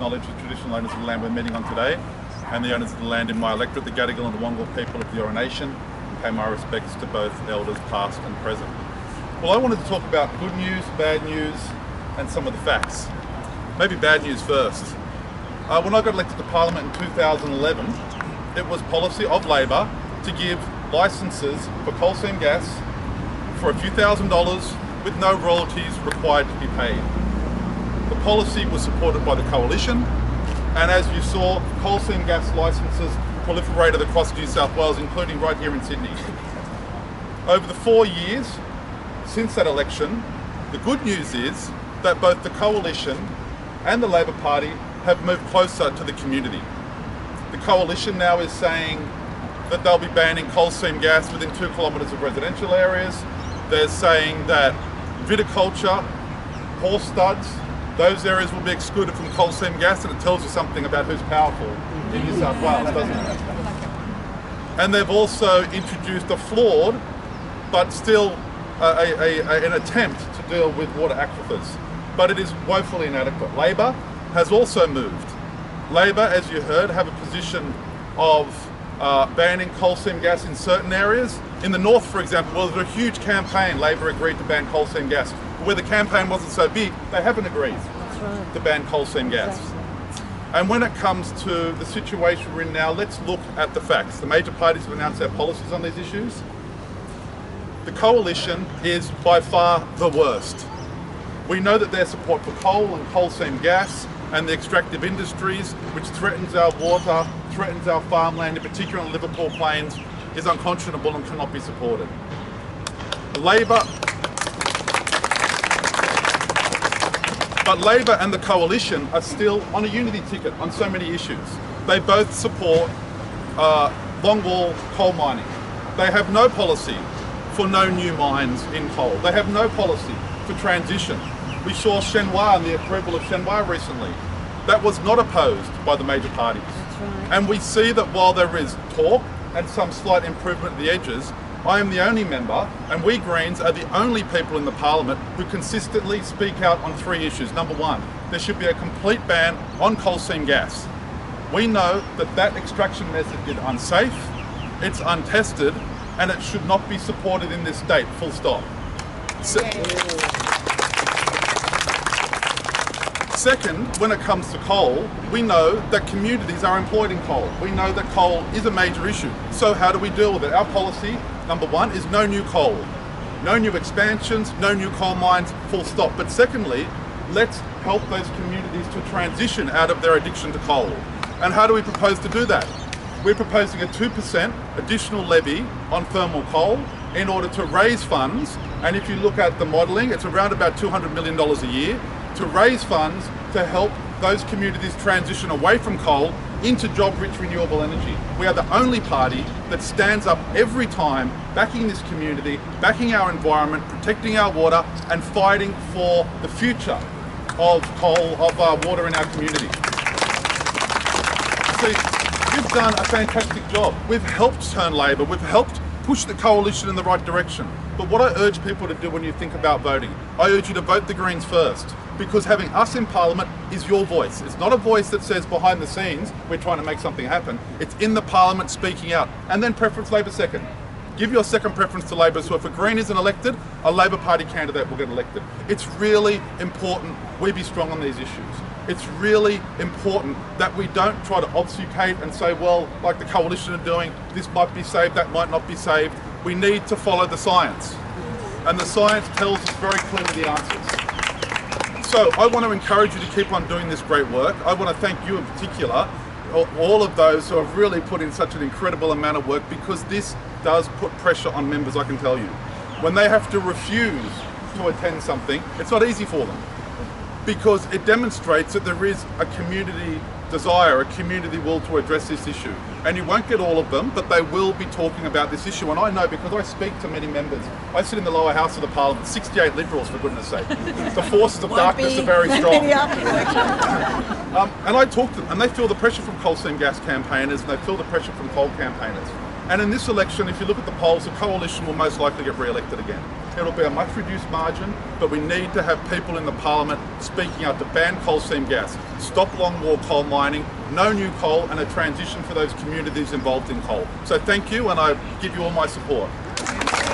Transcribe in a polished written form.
acknowledge the traditional owners of the land we're meeting on today and the owners of the land in my electorate, the Gadigal and the Wangal people of the Eora Nation, and pay my respects to both elders past and present. Well, I wanted to talk about good news, bad news, and some of the facts. Maybe bad news first. When I got elected to Parliament in 2011, it was policy of Labor to give licences for coal seam gas for a few $1,000s with no royalties required to be paid. The policy was supported by the Coalition, and as you saw, coal seam gas licences proliferated across New South Wales, including right here in Sydney. Over the 4 years since that election, the good news is that both the Coalition and the Labor Party have moved closer to the community. The Coalition now is saying that they'll be banning coal seam gas within 2 kilometres of residential areas. They're saying that viticulture, horse studs, those areas will be excluded from coal seam gas, and it tells you something about who's powerful in New South Wales, doesn't it? And they've also introduced a flawed, but still an attempt to deal with water aquifers. But it is woefully inadequate. Labor has also moved. Labor, as you heard, have a position of banning coal seam gas in certain areas. In the north, for example, well, there's a huge campaign. Labor agreed to ban coal seam gas. But where the campaign wasn't so big, they haven't agreed to ban coal seam gas. And when it comes to the situation we're in now, let's look at the facts. The major parties have announced their policies on these issues. The Coalition is by far the worst. We know that their support for coal and coal seam gas and the extractive industries, which threatens our water, threatens our farmland, in particular on the Liverpool Plains, is unconscionable and cannot be supported. Labor and the Coalition are still on a unity ticket on so many issues. They both support long-wall coal mining. They have no policy for no new mines in coal. They have no policy for transition. We saw Shenhua and the approval of Shenhua recently. That was not opposed by the major parties. And we see that while there is talk and some slight improvement at the edges, I am the only member, and we Greens are the only people in the Parliament who consistently speak out on 3 issues. Number 1, there should be a complete ban on coal seam gas. We know that that extraction method is unsafe, it's untested, and it should not be supported in this state, full stop. Second, when it comes to coal, we know that communities are employed in coal. We know that coal is a major issue. So how do we deal with it? Our policy, number 1, is no new coal. No new expansions, no new coal mines, full stop. But secondly, let's help those communities to transition out of their addiction to coal. And how do we propose to do that? We're proposing a 2% additional levy on thermal coal in order to raise funds. And if you look at the modelling, it's around about $200 million a year to raise funds to help those communities transition away from coal into job-rich renewable energy. We are the only party that stands up every time backing this community, backing our environment, protecting our water, and fighting for the future of water in our community. See, we've done a fantastic job. We've helped turn Labor, we've helped push the Coalition in the right direction. But what I urge people to do when you think about voting, I urge you to vote the Greens first, because having us in Parliament is your voice. It's not a voice that says behind the scenes we're trying to make something happen. It's in the Parliament speaking out. And then preference Labor second. Give your second preference to Labor, so if a Green isn't elected, a Labor Party candidate will get elected. It's really important we be strong on these issues. It's really important that we don't try to obfuscate and say, well, like the Coalition are doing, this might be saved, that might not be saved. We need to follow the science. And the science tells us very clearly the answers. So I want to encourage you to keep on doing this great work. I want to thank you in particular, all of those who have really put in such an incredible amount of work, because this does put pressure on members, I can tell you. When they have to refuse to attend something, it's not easy for them, because it demonstrates that there is a community desire, a community will to address this issue. And you won't get all of them, but they will be talking about this issue. And I know, because I speak to many members. I sit in the lower house of the Parliament, 68 Liberals, for goodness sake. The forces of darkness are very strong. And I talk to them, and they feel the pressure from coal seam gas campaigners, and they feel the pressure from coal campaigners. And in this election, if you look at the polls, the Coalition will most likely get re-elected again. it'll be a much reduced margin, but we need to have people in the Parliament speaking out to ban coal seam gas, stop long-wall coal mining, no new coal, and a transition for those communities involved in coal. So thank you, and I give you all my support.